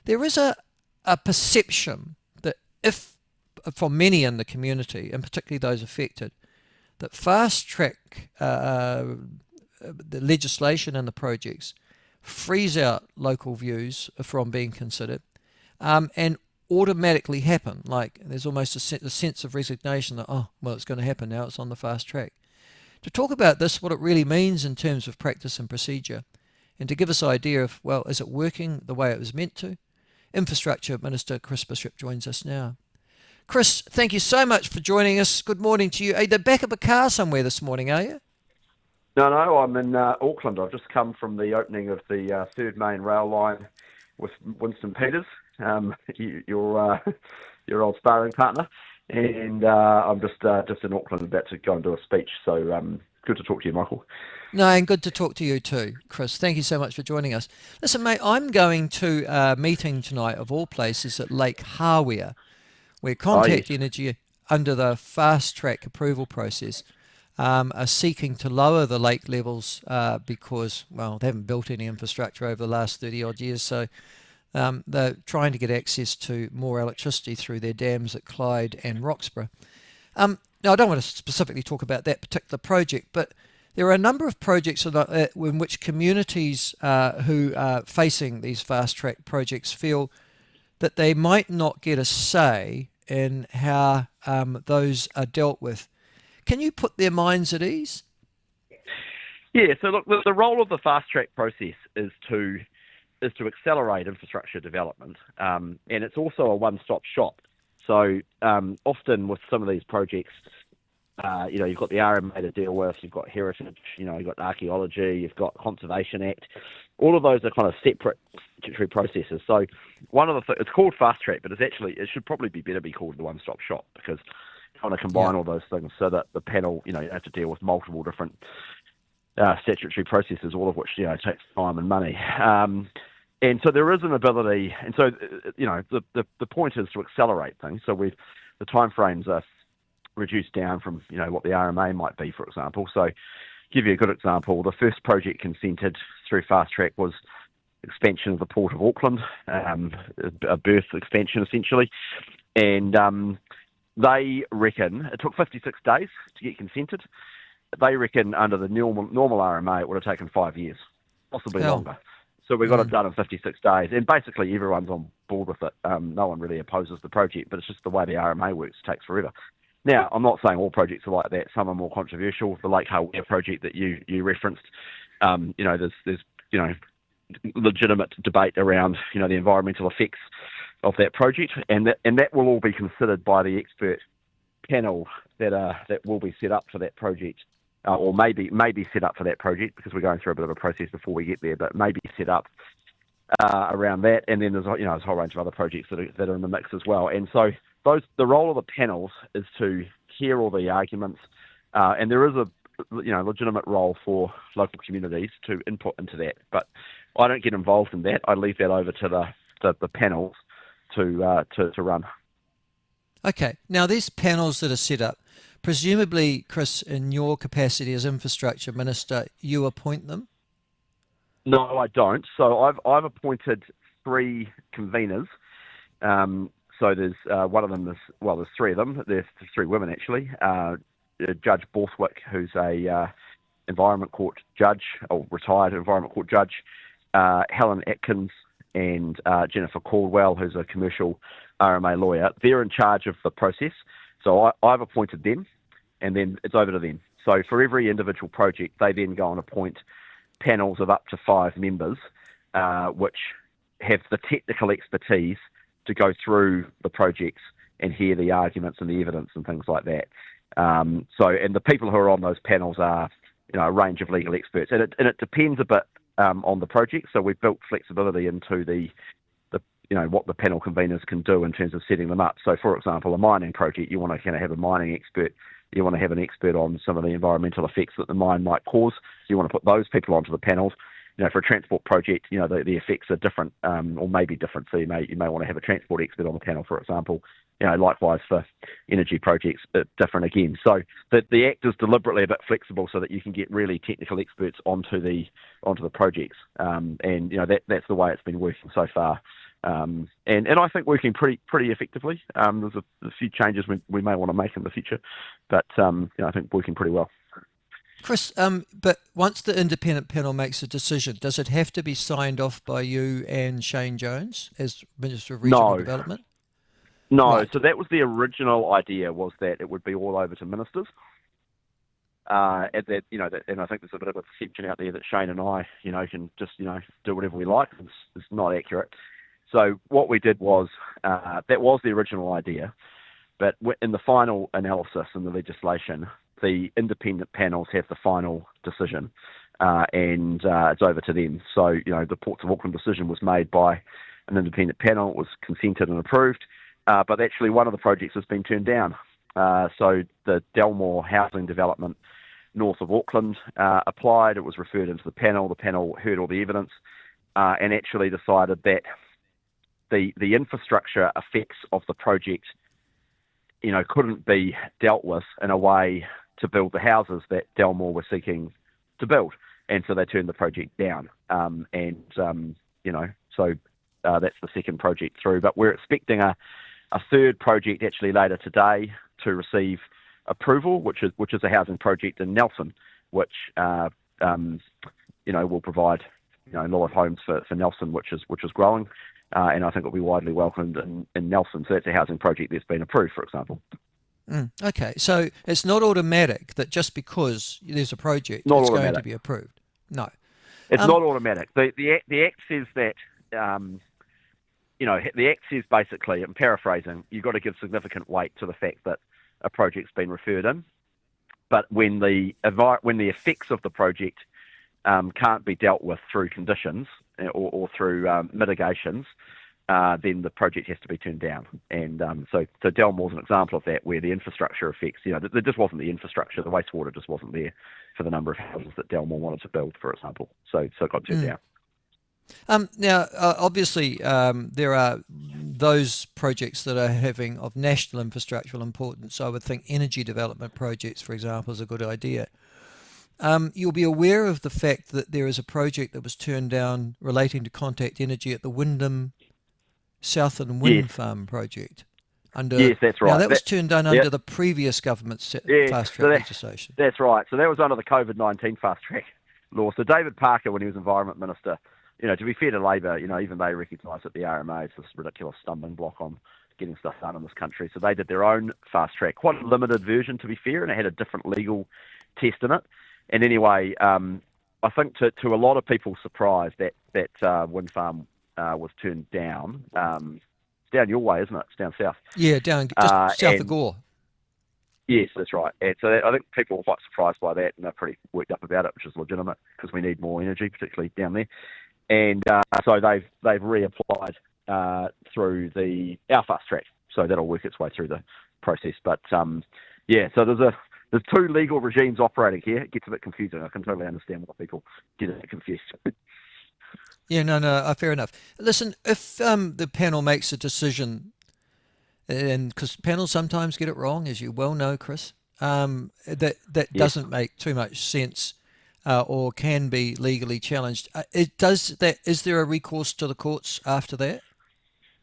there is a perception that if, for many in the community, and particularly those affected, that fast track the legislation and the projects freeze out local views from being considered, and automatically happen. Like there's almost a sense of resignation that, oh, well, it's going to happen now, it's on the fast track. To talk about this, what it really means in terms of practice and procedure, and to give us an idea of, well, is it working the way it was meant to? Infrastructure Minister Chris Bishop joins us now. Chris, thank you so much for joining us. Good morning to you. Are you the back of a car somewhere this morning, are you? No, I'm in Auckland. I've just come from the opening of the third main rail line with Winston Peters, your old sparring partner, and I'm just in Auckland about to go and do a speech. So good to talk to you, Michael. No, and good to talk to you too, Chris. Thank you so much for joining us. Listen, mate, I'm going to a meeting tonight, of all places, at Lake Hawea, where Contact Energy, under the fast track approval process, are seeking to lower the lake levels because, well, they haven't built any infrastructure over the last 30 odd years. So they're trying to get access to more electricity through their dams at Clyde and Roxburgh. Now, I don't want to specifically talk about that particular project, but there are a number of projects in which communities who are facing these fast track projects feel that they might not get a say in how those are dealt with. Can you put their minds at ease? Yeah, so look, the role of the fast track process is to accelerate infrastructure development, and it's also a one-stop shop. So often with some of these projects, you've got the RMA to deal with, you've got heritage, you've got archaeology, you've got Conservation Act. All of those are kind of separate statutory processes. So one of the it's called fast track, but it should probably be better be called the one-stop shop, because trying to combine all those things so that the panel, you have to deal with multiple different statutory processes, all of which, takes time and money. And so there is an ability, and so, the point is to accelerate things. So the timeframes are reduced down from, what the RMA might be, for example. So give you a good example, the first project consented through fast track was expansion of the Port of Auckland, a berth expansion essentially. And they reckon it took 56 days to get consented. They reckon under the normal RMA it would have taken 5 years, possibly longer. So we got it done in 56 days, and basically everyone's on board with it. No one really opposes the project, but it's just the way the RMA works. It takes forever. Now, I'm not saying all projects are like that. Some are more controversial. The Lake Hawea project that you referenced, there's legitimate debate around the environmental effects of that project, and that will all be considered by the expert panel that will be set up for that project, or maybe set up for that project, because we're going through a bit of a process before we get there, but maybe set up around that. And then there's a whole range of other projects that are in the mix as well. And so the role of the panels is to hear all the arguments, and there is a legitimate role for local communities to input into that. But I don't get involved in that. I leave that over to the panels to run. Okay. Now, these panels that are set up, presumably, Chris, in your capacity as Infrastructure Minister, you appoint them? No, I don't. So I've appointed 3 conveners. So there's one of them there's 3 of them. There's 3 women actually. Judge Borthwick, who's a Environment Court judge, or retired Environment Court judge. Helen Atkins and Jennifer Caldwell, who's a commercial RMA lawyer. They're in charge of the process. So I've appointed them, and then it's over to them. So for every individual project, they then go and appoint panels of up to 5 members, which have the technical expertise to go through the projects and hear the arguments and the evidence and things like that. And the people who are on those panels are, a range of legal experts, and it depends a bit on the project. So we've built flexibility into the what the panel conveners can do in terms of setting them up. So, for example, a mining project, you want to kind of have a mining expert. You want to have an expert on some of the environmental effects that the mine might cause. You want to put those people onto the panels. For a transport project, the effects are different, or maybe different. So you may want to have a transport expert on the panel, for example. Likewise for energy projects, different again. So the Act is deliberately a bit flexible so that you can get really technical experts onto the projects. And that's the way it's been working so far And I think working pretty effectively. There's a few changes we may want to make in the future, but I think working pretty well. Chris, but once the independent panel makes a decision, does it have to be signed off by you and Shane Jones as Minister of Regional No, Development? no. Right. So that was the original idea, was that it would be all over to ministers. And that, and I think there's a bit of a perception out there that Shane and I, can just, do whatever we like. It's not accurate. So what we did was, that was the original idea, but in the final analysis in the legislation, the independent panels have the final decision, and it's over to them. So, the Ports of Auckland decision was made by an independent panel. It was consented and approved, but actually one of the projects has been turned down. So the Delmore housing development north of Auckland applied. It was referred into the panel. The panel heard all the evidence and actually decided that the infrastructure effects of the project, couldn't be dealt with in a way to build the houses that Delmore were seeking to build. And so they turned the project down. So that's the second project through. But we're expecting a third project actually later today to receive approval, which is a housing project in Nelson, which will provide a lot of homes for Nelson, which is growing, and I think it'll be widely welcomed in Nelson. So that's a housing project that's been approved, for example. Okay, so it's not automatic that just because there's a project, Not it's automatic. going to be approved. No, It's not automatic. The Act says that. The Act says basically, I'm paraphrasing, you've got to give significant weight to the fact that a project's been referred in. But when the effects of the project can't be dealt with through conditions or through mitigations, then the project has to be turned down. And so Delmore's an example of that, where the infrastructure effects, there just wasn't the infrastructure, the wastewater just wasn't there for the number of houses that Delmore wanted to build, for example. So it got turned down. Now, obviously, there are those projects that are having of national infrastructural importance. So I would think energy development projects, for example, is a good idea. You'll be aware of the fact that there is a project that was turned down relating to contact energy at the Wyndham Southern Wind Farm project. Yes, that's right. Now, that was turned down under the previous government's fast-track legislation. That's right. So that was under the COVID-19 fast-track law. So David Parker, when he was Environment Minister, to be fair to Labor, even they recognised that the RMA is this ridiculous stumbling block on getting stuff done in this country. So they did their own fast-track, quite a limited version, to be fair, and it had a different legal test in it. And anyway, I think to a lot of people's surprise, that wind farm was turned down. It's down your way, isn't it? It's down south. Yeah, down just south of Gore. Yes, that's right. And so I think people were quite surprised by that, and they're pretty worked up about it, which is legitimate because we need more energy, particularly down there. And so they've reapplied through our fast track. So that'll work its way through the process. But so there's two legal regimes operating here. It gets a bit confusing. I can totally understand why people get a bit confused. Yeah, no, fair enough. Listen, if the panel makes a decision, and because panels sometimes get it wrong, as you well know, Chris, that doesn't make too much sense, or can be legally challenged. Is there a recourse to the courts after that?